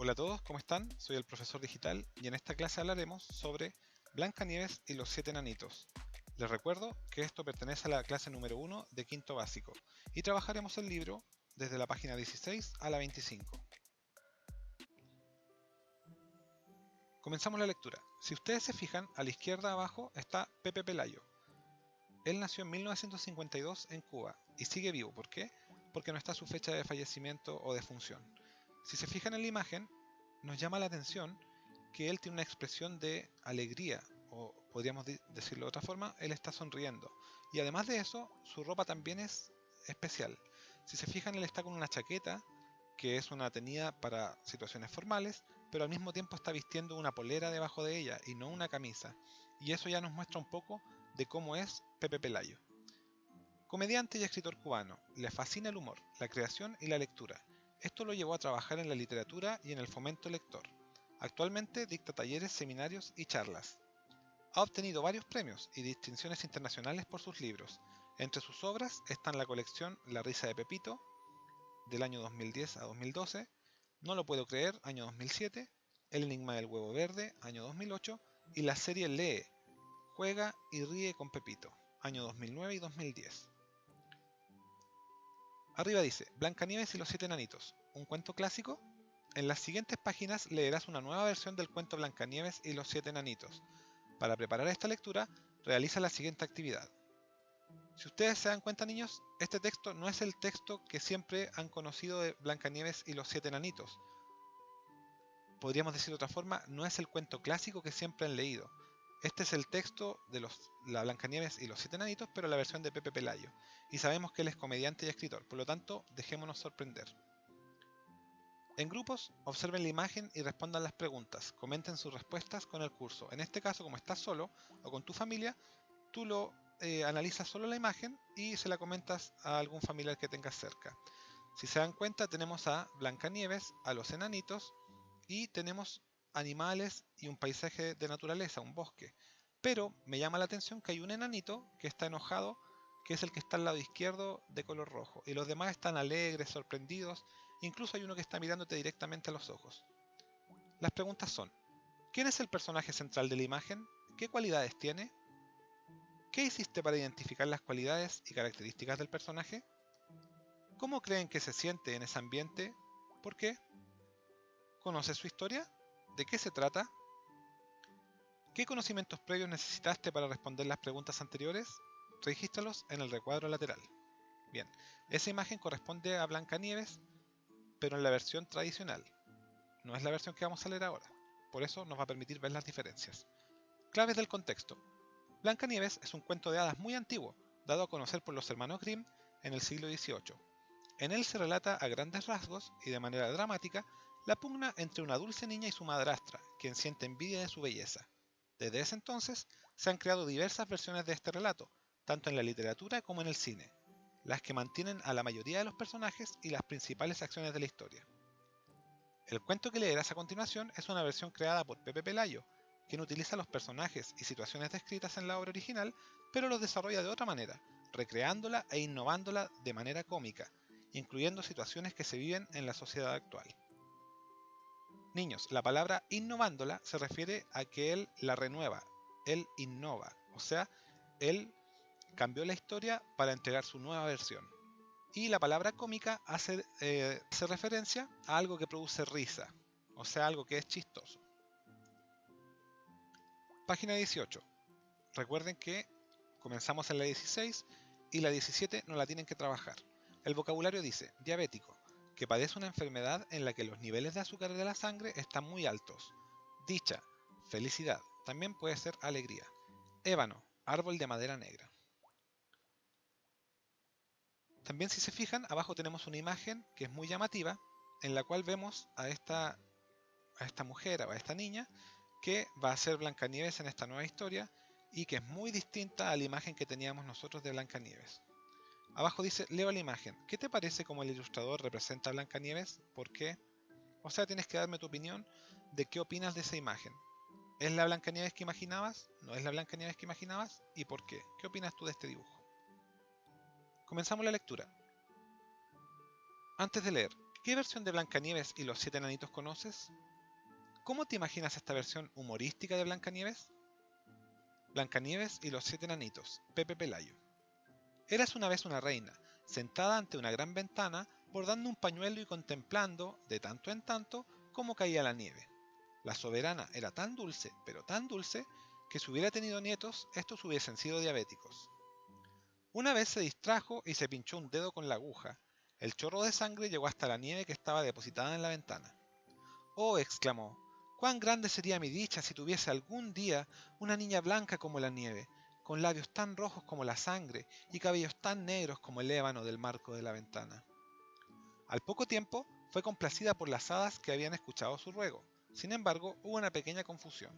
Hola a todos, ¿cómo están? Soy el profesor digital y en esta clase hablaremos sobre Blancanieves y los 7 enanitos. Les recuerdo que esto pertenece a la clase número 1 de quinto básico y trabajaremos el libro desde la página 16 a la 25. Comenzamos la lectura. Si ustedes se fijan, a la izquierda abajo está Pepe Pelayo. Él nació en 1952 en Cuba y sigue vivo. ¿Por qué? Porque no está su fecha de fallecimiento o defunción. Si se fijan en la imagen, nos llama la atención que él tiene una expresión de alegría, o podríamos decirlo de otra forma, él está sonriendo. Y además de eso, su ropa también es especial. Si se fijan, él está con una chaqueta, que es una tenida para situaciones formales, pero al mismo tiempo está vistiendo una polera debajo de ella y no una camisa. Y eso ya nos muestra un poco de cómo es Pepe Pelayo. Comediante y escritor cubano, le fascina el humor, la creación y la lectura. Esto lo llevó a trabajar en la literatura y en el fomento lector. Actualmente dicta talleres, seminarios y charlas. Ha obtenido varios premios y distinciones internacionales por sus libros. Entre sus obras están la colección La risa de Pepito, del año 2010 a 2012, No lo puedo creer, año 2007, El enigma del huevo verde, año 2008, y la serie Lee, Juega y ríe con Pepito, año 2009 y 2010. Arriba dice, Blancanieves y los 7 enanitos, un cuento clásico. En las siguientes páginas leerás una nueva versión del cuento Blancanieves y los 7 enanitos. Para preparar esta lectura, realiza la siguiente actividad. Si ustedes se dan cuenta, niños, este texto no es el texto que siempre han conocido de Blancanieves y los 7 enanitos. Podríamos decir de otra forma, no es el cuento clásico que siempre han leído. Este es el texto de la Blancanieves y los 7 enanitos, pero la versión de Pepe Pelayo. Y sabemos que él es comediante y escritor, por lo tanto, dejémonos sorprender. En grupos, observen la imagen y respondan las preguntas. Comenten sus respuestas con el curso. En este caso, como estás solo o con tu familia, tú lo analizas solo la imagen y se la comentas a algún familiar que tengas cerca. Si se dan cuenta, tenemos a Blancanieves, a los enanitos y tenemos animales y un paisaje de naturaleza, un bosque. Pero me llama la atención que hay un enanito que está enojado, que es el que está al lado izquierdo de color rojo, y los demás están alegres, sorprendidos, incluso hay uno que está mirándote directamente a los ojos. Las preguntas son, ¿quién es el personaje central de la imagen? ¿Qué cualidades tiene? ¿Qué hiciste para identificar las cualidades y características del personaje? ¿Cómo creen que se siente en ese ambiente? ¿Por qué? ¿Conoces su historia? ¿De qué se trata? ¿Qué conocimientos previos necesitaste para responder las preguntas anteriores? Regístralos en el recuadro lateral. Bien, esa imagen corresponde a Blancanieves, pero en la versión tradicional. No es la versión que vamos a leer ahora. Por eso nos va a permitir ver las diferencias. Claves del contexto. Blancanieves es un cuento de hadas muy antiguo, dado a conocer por los hermanos Grimm en el siglo XVIII. En él se relata a grandes rasgos y de manera dramática la pugna entre una dulce niña y su madrastra, quien siente envidia de su belleza. Desde ese entonces se han creado diversas versiones de este relato, tanto en la literatura como en el cine, las que mantienen a la mayoría de los personajes y las principales acciones de la historia. El cuento que leerás a continuación es una versión creada por Pepe Pelayo, quien utiliza los personajes y situaciones descritas en la obra original, pero los desarrolla de otra manera, recreándola e innovándola de manera cómica, incluyendo situaciones que se viven en la sociedad actual. Niños, la palabra innovándola se refiere a que él la renueva, él innova, o sea, él cambió la historia para entregar su nueva versión. Y la palabra cómica hace referencia a algo que produce risa, o sea, algo que es chistoso. Página 18. Recuerden que comenzamos en la 16 y la 17 no la tienen que trabajar. El vocabulario dice diabético, que padece una enfermedad en la que los niveles de azúcar de la sangre están muy altos. Dicha, felicidad, también puede ser alegría. Ébano, árbol de madera negra. También si se fijan, abajo tenemos una imagen que es muy llamativa, en la cual vemos a esta mujer, a esta niña, que va a ser Blancanieves en esta nueva historia y que es muy distinta a la imagen que teníamos nosotros de Blancanieves. Abajo dice, leo la imagen. ¿Qué te parece como el ilustrador representa a Blancanieves? ¿Por qué? O sea, tienes que darme tu opinión de qué opinas de esa imagen. ¿Es la Blancanieves que imaginabas? ¿No es la Blancanieves que imaginabas? ¿Y por qué? ¿Qué opinas tú de este dibujo? Comenzamos la lectura. Antes de leer, ¿Qué versión de Blancanieves y los 7 enanitos conoces? ¿Cómo te imaginas esta versión humorística de Blancanieves? Blancanieves y los 7 enanitos, Pepe Pelayo. Eras una vez una reina, sentada ante una gran ventana, bordando un pañuelo y contemplando, de tanto en tanto, cómo caía la nieve. La soberana era tan dulce, pero tan dulce, que si hubiera tenido nietos, estos hubiesen sido diabéticos. Una vez se distrajo y se pinchó un dedo con la aguja. El chorro de sangre llegó hasta la nieve que estaba depositada en la ventana. ¡Oh!, exclamó, «cuán grande sería mi dicha si tuviese algún día una niña blanca como la nieve, con labios tan rojos como la sangre y cabellos tan negros como el ébano del marco de la ventana». Al poco tiempo fue complacida por las hadas que habían escuchado su ruego. Sin embargo, hubo una pequeña confusión.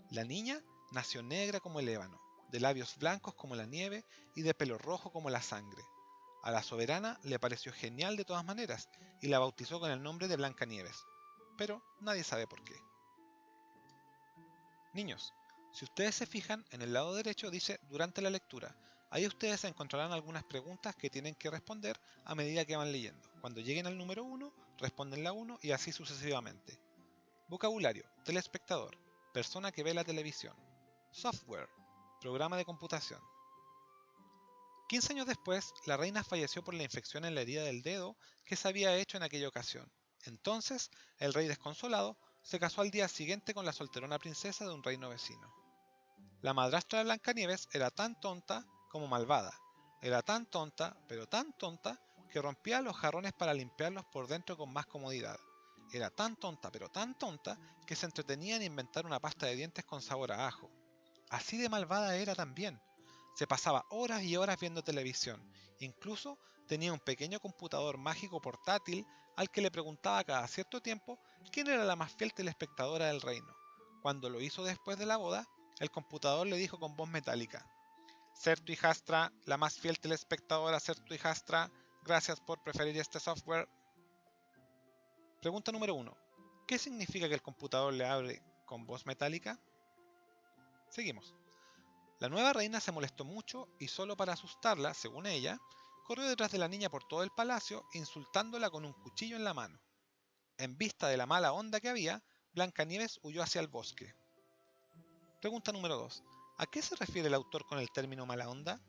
La niña nació negra como el ébano, de labios blancos como la nieve y de pelo rojo como la sangre. A la soberana le pareció genial de todas maneras y la bautizó con el nombre de Blancanieves, pero nadie sabe por qué. Niños, si ustedes se fijan, en el lado derecho dice durante la lectura. Ahí ustedes encontrarán algunas preguntas que tienen que responder a medida que van leyendo. Cuando lleguen al número 1, responden la 1 y así sucesivamente. Vocabulario: telespectador, persona que ve la televisión. Software, programa de computación. 15 años después, la reina falleció por la infección en la herida del dedo que se había hecho en aquella ocasión. Entonces, el rey desconsolado se casó al día siguiente con la solterona princesa de un reino vecino. La madrastra de Blancanieves era tan tonta como malvada. Era tan tonta, pero tan tonta, que rompía los jarrones para limpiarlos por dentro con más comodidad. Era tan tonta, pero tan tonta, que se entretenía en inventar una pasta de dientes con sabor a ajo. Así de malvada era también. Se pasaba horas y horas viendo televisión. Incluso tenía un pequeño computador mágico portátil al que le preguntaba cada cierto tiempo quién era la más fiel telespectadora del reino. Cuando lo hizo después de la boda, el computador le dijo con voz metálica: «Ser tu hijastra, la más fiel telespectadora, ser tu hijastra, gracias por preferir este software». Pregunta número 1. ¿Qué significa que el computador le hable con voz metálica? Seguimos. La nueva reina se molestó mucho y solo para asustarla, según ella, corrió detrás de la niña por todo el palacio, insultándola con un cuchillo en la mano. En vista de la mala onda que había, Blancanieves huyó hacia el bosque. Pregunta número 2. ¿A qué se refiere el autor con el término mala onda?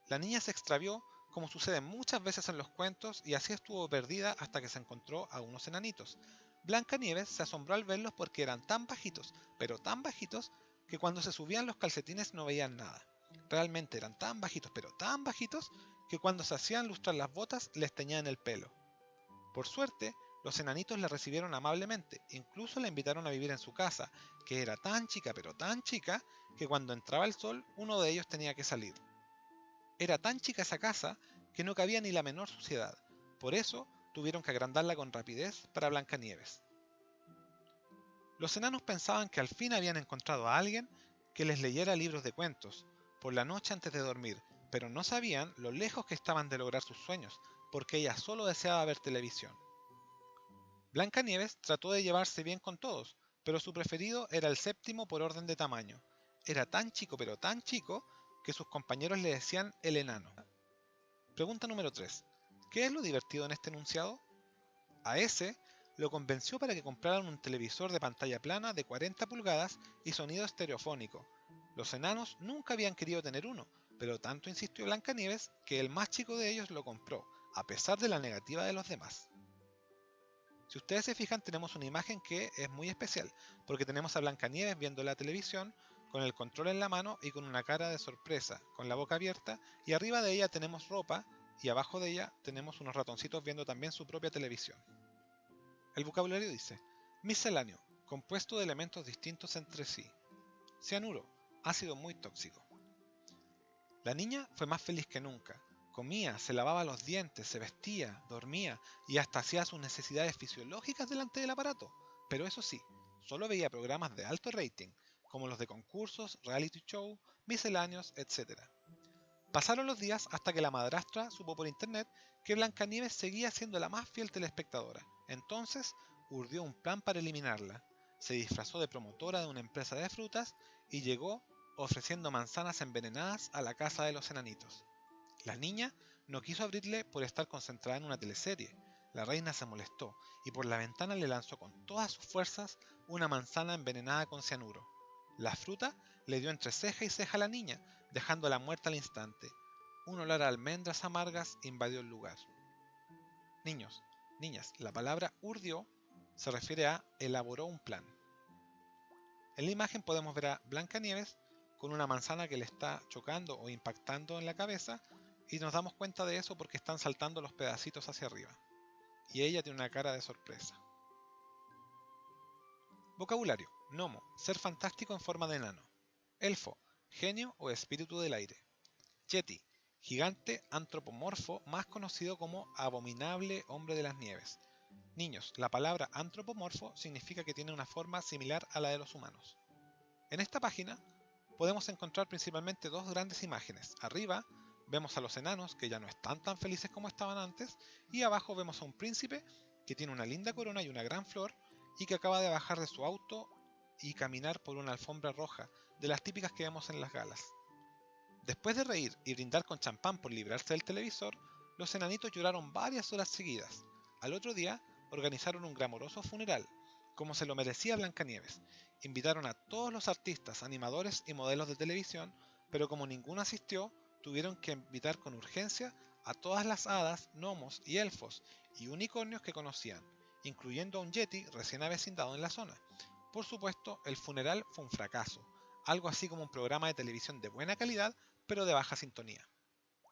La niña se extravió, como sucede muchas veces en los cuentos, y así estuvo perdida hasta que se encontró a unos enanitos. Blancanieves se asombró al verlos porque eran tan bajitos, pero tan bajitos, que cuando se subían los calcetines no veían nada. Realmente eran tan bajitos, pero tan bajitos, que cuando se hacían lustrar las botas les teñían el pelo. Por suerte, los enanitos la recibieron amablemente, incluso la invitaron a vivir en su casa, que era tan chica, pero tan chica, que cuando entraba el sol, uno de ellos tenía que salir. Era tan chica esa casa que no cabía ni la menor suciedad. Por eso tuvieron que agrandarla con rapidez para Blancanieves. Los enanos pensaban que al fin habían encontrado a alguien que les leyera libros de cuentos por la noche antes de dormir, pero no sabían lo lejos que estaban de lograr sus sueños, porque ella solo deseaba ver televisión. Blancanieves trató de llevarse bien con todos, pero su preferido era el séptimo por orden de tamaño. Era tan chico, pero tan chico, que sus compañeros le decían el enano. Pregunta número 3. ¿Qué es lo divertido en este enunciado? A ese lo convenció para que compraran un televisor de pantalla plana de 40 pulgadas y sonido estereofónico. Los enanos nunca habían querido tener uno, pero tanto insistió Blancanieves que el más chico de ellos lo compró, a pesar de la negativa de los demás. Si ustedes se fijan, tenemos una imagen que es muy especial, porque tenemos a Blancanieves viendo la televisión, con el control en la mano y con una cara de sorpresa, con la boca abierta, y arriba de ella tenemos ropa, y abajo de ella tenemos unos ratoncitos viendo también su propia televisión. El vocabulario dice: misceláneo, compuesto de elementos distintos entre sí. Cianuro, ácido muy tóxico. La niña fue más feliz que nunca. Comía, se lavaba los dientes, se vestía, dormía y hasta hacía sus necesidades fisiológicas delante del aparato. Pero eso sí, solo veía programas de alto rating, como los de concursos, reality show, misceláneos, etc. Pasaron los días hasta que la madrastra supo por internet que Blancanieves seguía siendo la más fiel telespectadora. Entonces urdió un plan para eliminarla. Se disfrazó de promotora de una empresa de frutas y llegó ofreciendo manzanas envenenadas a la casa de los enanitos. La niña No quiso abrirle por estar concentrada en una teleserie. La reina se molestó y por la ventana le lanzó con todas sus fuerzas una manzana envenenada con cianuro. La fruta le dio entre ceja y ceja a la niña, dejándola muerta al instante. Un olor a almendras amargas invadió el lugar. Niños, niñas, la palabra urdió se refiere a elaboró un plan. En la imagen podemos ver a Blancanieves con una manzana que le está chocando o impactando en la cabeza y nos damos cuenta de eso porque están saltando los pedacitos hacia arriba. Y ella tiene una cara de sorpresa. Vocabulario. Gnomo, ser fantástico en forma de enano. Elfo, genio o espíritu del aire. Yeti, gigante antropomorfo más conocido como abominable hombre de las nieves. Niños, la palabra antropomorfo significa que tiene una forma similar a la de los humanos. En esta página podemos encontrar principalmente dos grandes imágenes. Arriba vemos a los enanos que ya no están tan felices como estaban antes y abajo vemos a un príncipe que tiene una linda corona y una gran flor y que acaba de bajar de su auto y caminar por una alfombra roja, de las típicas que vemos en las galas. Después de reír y brindar con champán por librarse del televisor, los enanitos lloraron varias horas seguidas. Al otro día organizaron un glamoroso funeral, como se lo merecía Blancanieves. Invitaron a todos los artistas, animadores y modelos de televisión, pero como ninguno asistió, tuvieron que invitar con urgencia a todas las hadas, gnomos y elfos y unicornios que conocían, incluyendo a un yeti recién avecindado en la zona. Por supuesto, el funeral fue un fracaso, algo así como un programa de televisión de buena calidad, pero de baja sintonía.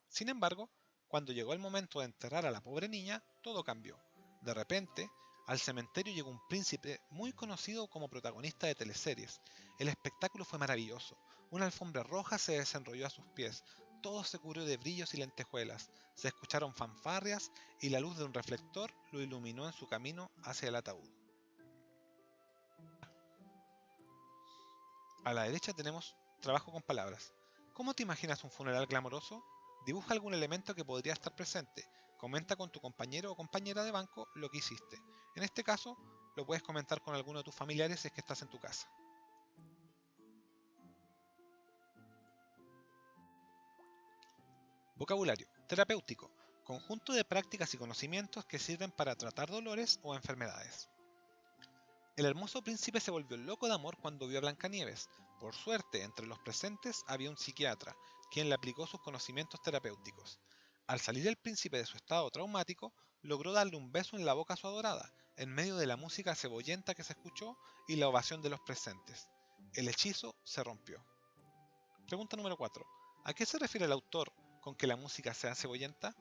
Sin embargo, cuando llegó el momento de enterrar a la pobre niña, todo cambió. De repente, al cementerio llegó un príncipe muy conocido como protagonista de teleseries. El espectáculo fue maravilloso. Una alfombra roja se desenrolló a sus pies, todo se cubrió de brillos y lentejuelas, se escucharon fanfarrias y la luz de un reflector lo iluminó en su camino hacia el ataúd. A la derecha tenemos trabajo con palabras. ¿Cómo te imaginas un funeral glamoroso? Dibuja algún elemento que podría estar presente. Comenta con tu compañero o compañera de banco lo que hiciste. En este caso, lo puedes comentar con alguno de tus familiares si es que estás en tu casa. Vocabulario. Terapéutico. Conjunto de prácticas y conocimientos que sirven para tratar dolores o enfermedades. El hermoso príncipe se volvió loco de amor cuando vio a Blancanieves. Por suerte, entre los presentes había un psiquiatra, quien le aplicó sus conocimientos terapéuticos. Al salir el príncipe de su estado traumático, logró darle un beso en la boca a su adorada, en medio de la música cebollenta que se escuchó y la ovación de los presentes. El hechizo se rompió. Pregunta número 4. ¿A qué se refiere el autor con que la música sea cebollenta?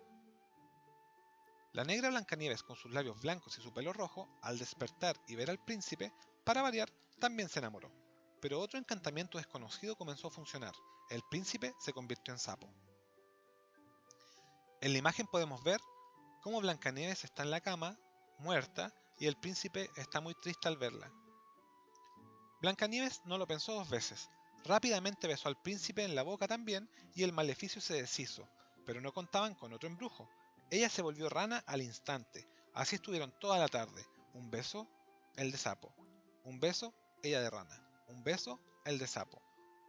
La negra Blancanieves, con sus labios blancos y su pelo rojo, al despertar y ver al príncipe, para variar, también se enamoró. Pero otro encantamiento desconocido comenzó a funcionar. El príncipe se convirtió en sapo. En la imagen podemos ver cómo Blancanieves está en la cama, muerta, y el príncipe está muy triste al verla. Blancanieves no lo pensó dos veces. Rápidamente besó al príncipe en la boca también y el maleficio se deshizo, pero no contaban con otro embrujo. Ella se volvió rana al instante. Así estuvieron toda la tarde. Un beso, el de sapo. Un beso, ella de rana. Un beso, el de sapo.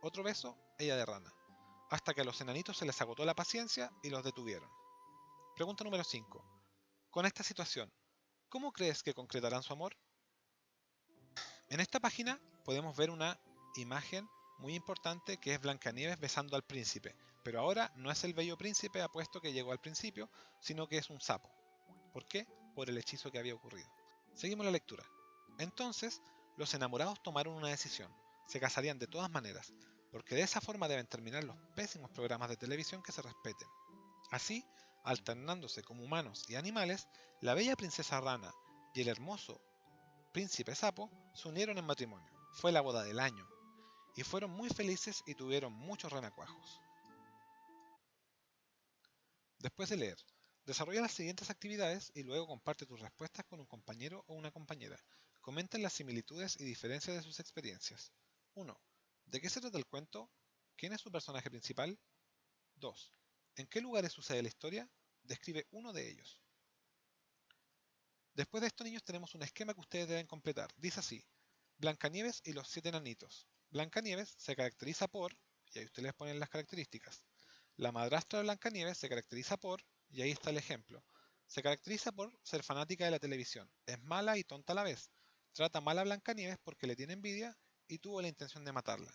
Otro beso, ella de rana. Hasta que a los enanitos se les agotó la paciencia y los detuvieron. Pregunta número 5. Con esta situación, ¿cómo crees que concretarán su amor? En esta página podemos ver una imagen muy importante que es Blancanieves besando al príncipe, pero ahora no es el bello príncipe apuesto que llegó al principio, sino que es un sapo. ¿Por qué? Por el hechizo que había ocurrido. Seguimos la lectura. Entonces, los enamorados tomaron una decisión. Se casarían de todas maneras, porque de esa forma deben terminar los pésimos programas de televisión que se respeten. Así, alternándose como humanos y animales, la bella princesa rana y el hermoso príncipe sapo se unieron en matrimonio. Fue la boda del año, y fueron muy felices y tuvieron muchos renacuajos. Después de leer, desarrolla las siguientes actividades y luego comparte tus respuestas con un compañero o una compañera. Comenten las similitudes y diferencias de sus experiencias. 1. ¿De qué se trata el cuento? ¿Quién es su personaje principal? 2. ¿En qué lugares sucede la historia? Describe uno de ellos. Después de esto, niños, tenemos un esquema que ustedes deben completar. Dice así: Blancanieves y los 7 enanitos. Blancanieves se caracteriza por, y ahí ustedes les ponen las características. La madrastra de Blancanieves se caracteriza por, Y ahí está el ejemplo. Se caracteriza por ser fanática de la televisión. Es mala y tonta a la vez. Trata mal a Blancanieves porque le tiene envidia y tuvo la intención de matarla.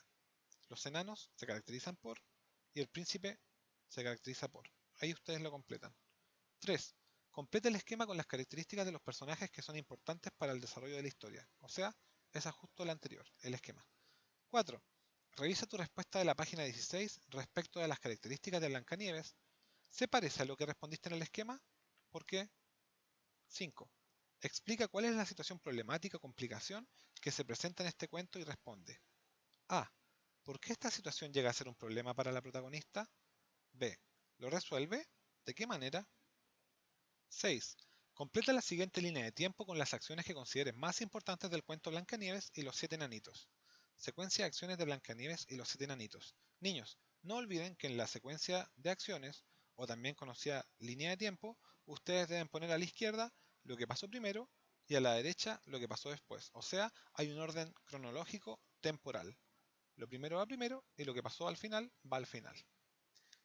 Los enanos se caracterizan por y el príncipe se caracteriza por. Ahí ustedes lo completan. 3. Completa el esquema con las características de los personajes que son importantes para el desarrollo de la historia. O sea, esa es justo la anterior, el esquema. 4. Revisa tu respuesta de la página 16 respecto de las características de Blancanieves. ¿Se parece a lo que respondiste en el esquema? ¿Por qué? 5. Explica cuál es la situación problemática o complicación que se presenta en este cuento y responde. A. ¿Por qué esta situación llega a ser un problema para la protagonista? B. ¿Lo resuelve? ¿De qué manera? 6. Completa la siguiente línea de tiempo con las acciones que consideres más importantes del cuento Blancanieves y los 7 enanitos. Secuencia de acciones de Blancanieves y los 7 enanitos. Niños, no olviden que en la secuencia de acciones, o también conocida línea de tiempo, ustedes deben poner a la izquierda lo que pasó primero y a la derecha lo que pasó después. O sea, hay un orden cronológico temporal. Lo primero va primero y lo que pasó al final va al final.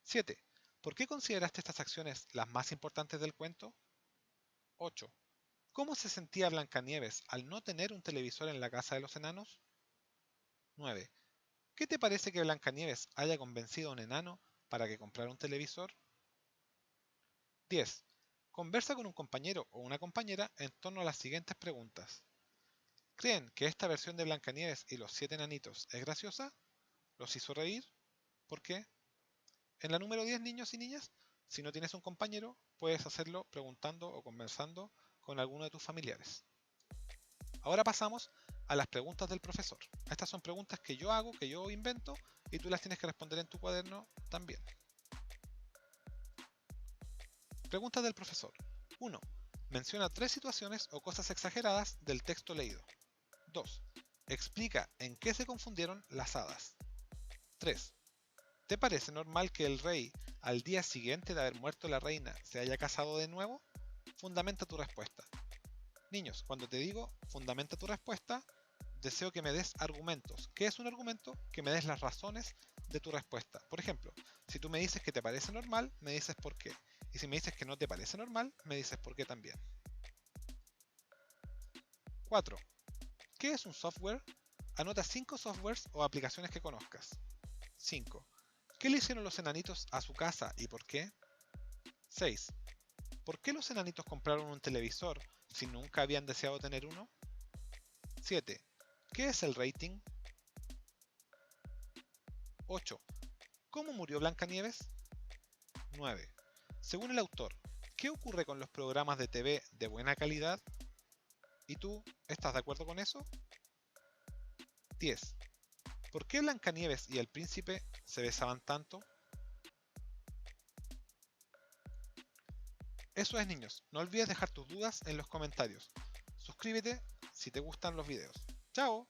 7. ¿Por qué consideraste estas acciones las más importantes del cuento? 8. ¿Cómo se sentía Blancanieves al no tener un televisor en la casa de los enanos? 9. ¿Qué te parece que Blancanieves haya convencido a un enano para que comprara un televisor? 10. Conversa con un compañero o una compañera en torno a las siguientes preguntas. ¿Creen que esta versión de Blancanieves y los 7 enanitos es graciosa? ¿Los hizo reír? ¿Por qué? En la número 10, niños y niñas, si no tienes un compañero, puedes hacerlo preguntando o conversando con alguno de tus familiares. Ahora pasamos a las preguntas del profesor. Estas son preguntas que yo hago, que yo invento, y tú las tienes que responder en tu cuaderno también. Preguntas del profesor. 1. Menciona 3 situaciones o cosas exageradas del texto leído. 2. Explica en qué se confundieron las hadas. 3. ¿Te parece normal que el rey, al día siguiente de haber muerto la reina, se haya casado de nuevo? Fundamenta tu respuesta. Niños, cuando te digo fundamenta tu respuesta, deseo que me des argumentos. ¿Qué es un argumento? Que me des las razones de tu respuesta. Por ejemplo, si tú me dices que te parece normal, me dices por qué. Y si me dices que no te parece normal, me dices por qué también. 4. ¿Qué es un software? Anota 5 softwares o aplicaciones que conozcas. 5. ¿Qué le hicieron los enanitos a su casa y por qué? 6. ¿Por qué los enanitos compraron un televisor si nunca habían deseado tener uno? 7. ¿Qué es el rating? 8. ¿Cómo murió Blancanieves? 9. Según el autor, ¿qué ocurre con los programas de TV de buena calidad? ¿Y tú estás de acuerdo con eso? 10. ¿Por qué Blancanieves y el príncipe se besaban tanto? Eso es, niños, no olvides dejar tus dudas en los comentarios. Suscríbete si te gustan los videos. ¡Chao!